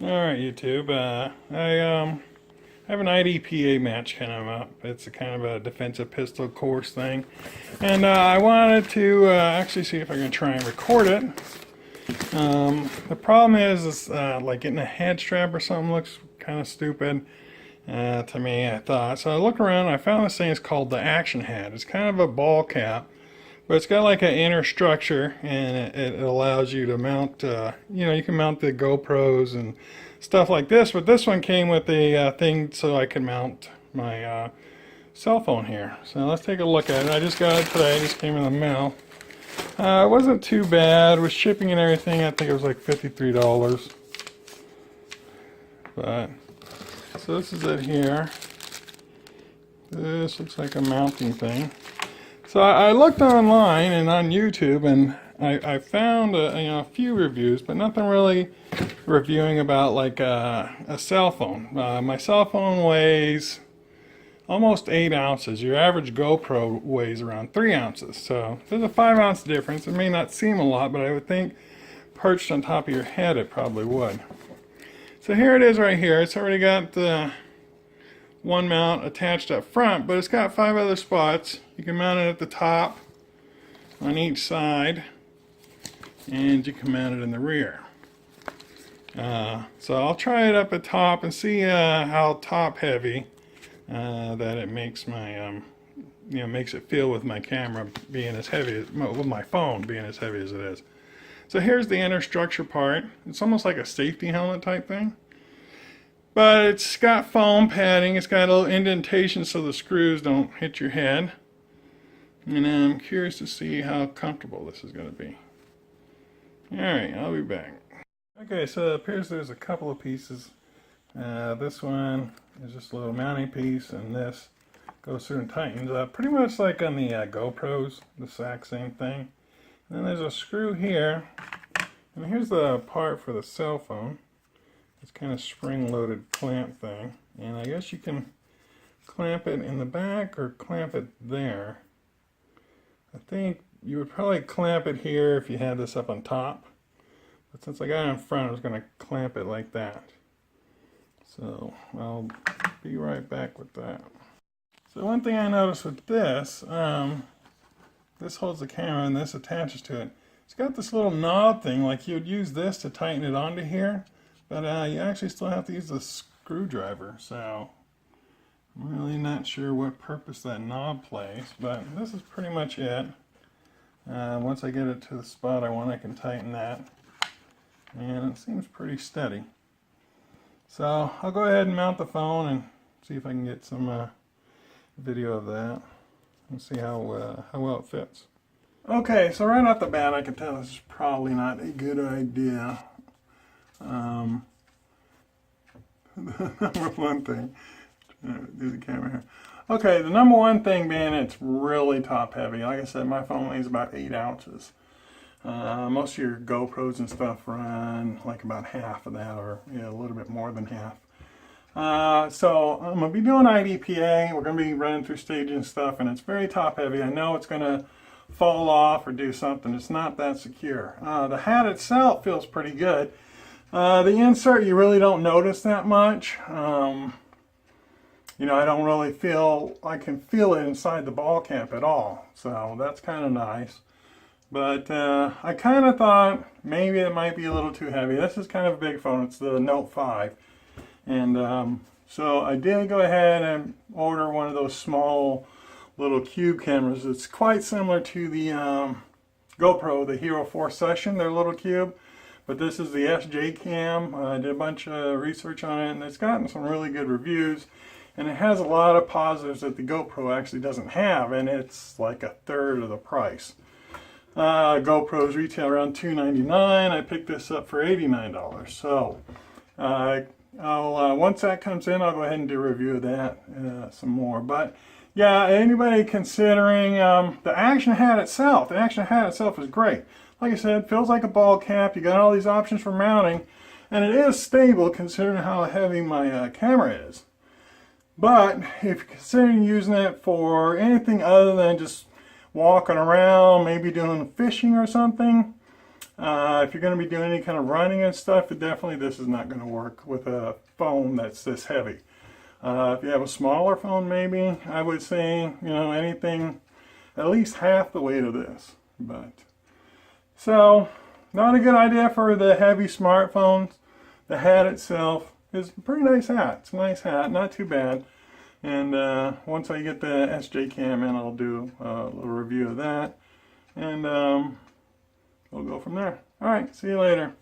Alright, YouTube. I have an IDPA match coming up. It's a kind of a defensive pistol course thing. And I wanted to actually see if I can try and record it. The problem is like getting a head strap or something looks kind of stupid to me, I thought. So I looked around and I found this thing is called the Action Hat. It's kind of a ball cap. But it's got like an inner structure, and it allows you to mount, you can mount the GoPros and stuff like this. But this one came with a thing so I could mount my cell phone here. So let's take a look at it. I just got it today. It just came in the mail. It wasn't too bad. With shipping and everything, I think it was like $53. But, so this is it here. This looks like a mounting thing. So I looked online and on YouTube, and I found a few reviews, but nothing really reviewing about like a cell phone. My cell phone weighs almost 8 ounces. Your average GoPro weighs around 3 ounces. So there's a 5-ounce difference. It may not seem a lot, but I would think perched on top of your head it probably would. So here it is right here. It's already got the one mount attached up front, but it's got 5 other spots. You can mount it at the top on each side, and you can mount it in the rear. So I'll try it up at top and see how top heavy that it makes my makes it feel with my camera being as heavy as with my phone being as heavy as it is. So here's the inner structure part. It's almost like a safety helmet type thing. But it's got foam padding, it's got a little indentation so the screws don't hit your head. And I'm curious to see how comfortable this is going to be. Alright, I'll be back. Okay, so it appears there's a couple of pieces. This one is just a little mounting piece, and this goes through and tightens up. Pretty much like on the GoPros, the exact same thing. And then there's a screw here, and here's the part for the cell phone. It's kind of spring-loaded clamp thing, and I guess you can clamp it in the back or clamp it there. I think you would probably clamp it here if you had this up on top, but since I got it in front, I was going to clamp it like that. So I'll be right back with that. So one thing I noticed with this, this holds the camera and this attaches to it. It's got this little knob thing, like you would use this to tighten it onto here. But you actually still have to use the screwdriver, so I'm really not sure what purpose that knob plays, but this is pretty much it. Once I get it to the spot I want, I can tighten that, and it seems pretty steady. So I'll go ahead and mount the phone and see if I can get some video of that and see how well it fits. Okay, so right off the bat I can tell this is probably not a good idea. The number one thing, do the camera here. Okay, the number one thing being it's really top heavy. Like I said, my phone weighs about 8 ounces. Most of your GoPros and stuff run like about half of that, or a little bit more than half. So I'm going to be doing IDPA. We're going to be running through staging and stuff, and it's very top heavy. I know it's going to fall off or do something. It's not that secure. The hat itself feels pretty good. The insert you really don't notice that much. I don't really I can feel it inside the ball cap at all. So that's kind of nice. But I kind of thought maybe it might be a little too heavy. This is kind of a big phone. It's the Note 5. And so I did go ahead and order one of those small little cube cameras. It's quite similar to the GoPro, the Hero 4 Session, their little cube. But this is the SJ Cam. I did a bunch of research on it, and it's gotten some really good reviews. And it has a lot of positives that the GoPro actually doesn't have, and it's like a third of the price. GoPros retail around $299. I picked this up for $89. So once that comes in, I'll go ahead and do a review of that some more. But yeah, anybody considering the Action Hat itself, is great. Like I said, it feels like a ball cap. You got all these options for mounting, and it is stable considering how heavy my camera is. But if you're considering using it for anything other than just walking around, maybe doing fishing or something, If you're going to be doing any kind of running and stuff, this is not going to work with a phone that's this heavy. If you have a smaller phone, maybe, I would say, you know, anything at least half the weight of this. But, so, not a good idea for the heavy smartphones. The hat itself is a pretty nice hat. It's a nice hat, not too bad. And once I get the SJ cam in, I'll do a little review of that. And we'll go from there. All right, see you later.